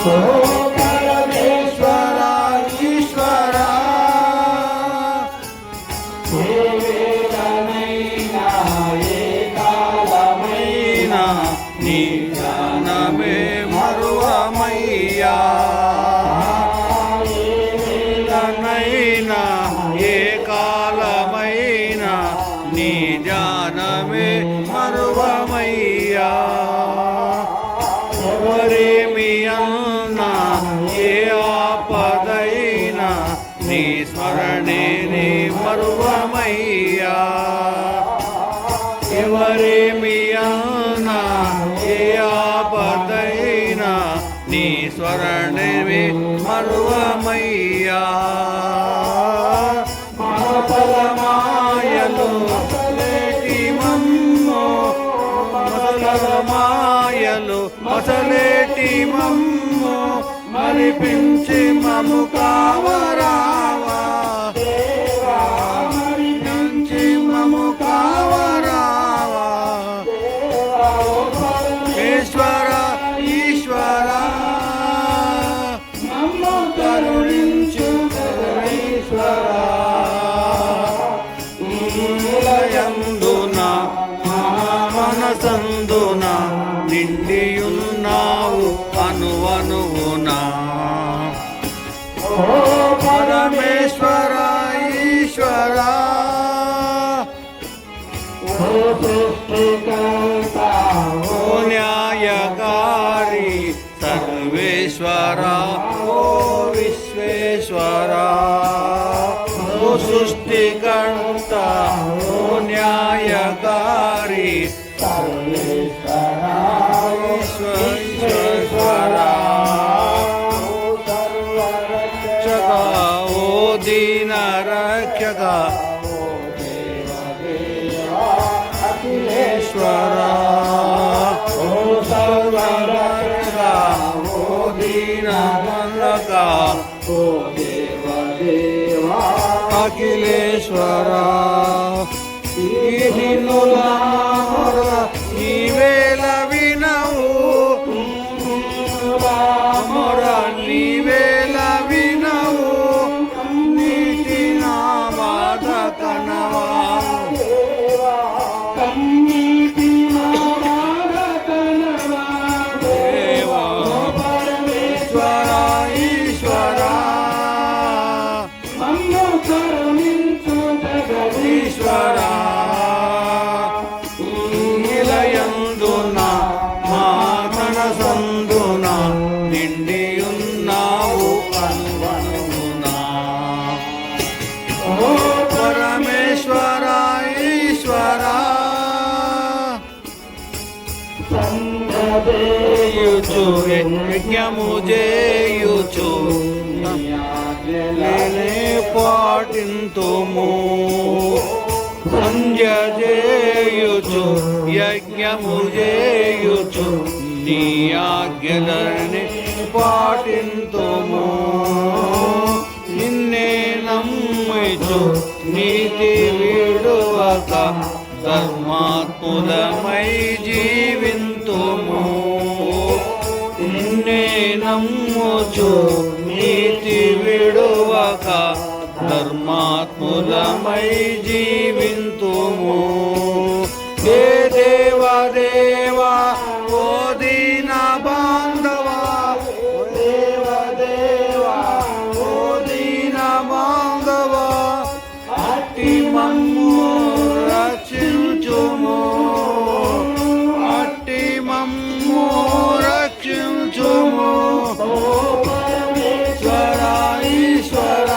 ఓ పరమేశ్వర ఈశ్వర ఏ వేళనైనా ఏ కాలమైనా నీ ధ్యానమే మరువమయ్యా ఏ వేళనైనా ఏ కాలమైనా నీ ధ్యానమే మరువమయ్యా ఎవరేమి అన్నా ఏ ఆపదైనా నీ స్మరణే నీ మరువమయ్యా ఎవరేమి అన్నా ఏ ఆపదైనా నీ స్మరణే మరువమయ్యా మాయలు మసలేటి మమ్ము మాయలు మసలేటి మమ్ము మరిపించి మము కావరావా మరిపించి మము కావరావా ఈశ్వర ఈశ్వర మమ్ము కరుణించు ఈశ్వర నిలయందున మనసందున నిండియున్నావు అనువనువునా ఓ పరమేశ్వర ఈశ్వర ఓ సృష్టికర్త ఓ న్యాయకారి సర్వేశ్వర ఓ విశ్వేశ్వర ఓ సృష్టికర్త ఓ న్యాయకారి సర్వేశ్వర ఈశ్వర సర్వరక్షక ఓ దీన రక్షక అఖిలేశ్వర ఓ సర్వరక్షక ఓ దీన రక్షక ఓ దేవదేవా అఖిలేశ్వర ఈ వేళ వినవు మొర నీ వేళ వినవు నీటి నా బాధ కనవా దేవా పరమేశ్వర ఈశ్వర ఈశ్వర నిలయందున మా మనసందున నిండియున్నావు అనువనువునా ఓ పరమేశ్వర ఈశ్వర సంధ్యదేయుచు యజ్ఞము చేయుచు పాటింతుము సంధ్య చేయుచు యజ్ఞము చేయుచు నీ ఆజ్ఞలని పాటింతుము నిన్నే నమ్మిచు నీతి విడువక ధర్మాత్ములమై జీవింతుము నిన్నే నమ్ముచు నీతి విడువక ధర్మాత్ములమై జీవింతుము హే దేవదేవా ఓ దీన బాంధవా దేవదేవా ఓ దీన బాంధవా అట్టి మమ్ము రక్షించుము అట్టి మమ్ము రక్షించుము పరమేశ్వర ఈశ్వర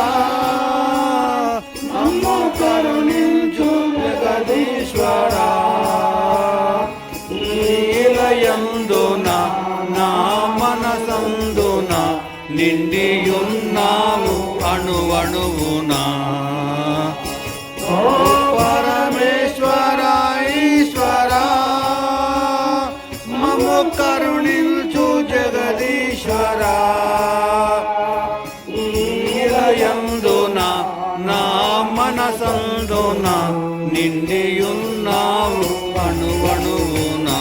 మమ్ము కరుణించు జగదీశ్వర నిలయందున నా మనసందున నిండియున్నావు అణువణువునా ఓ పరమేశ్వర ఈశ్వర మమ్ము కరుణించు జగదీశ్వర నిలయందున నా మనసందున నిండియున్నావు అణువణువునా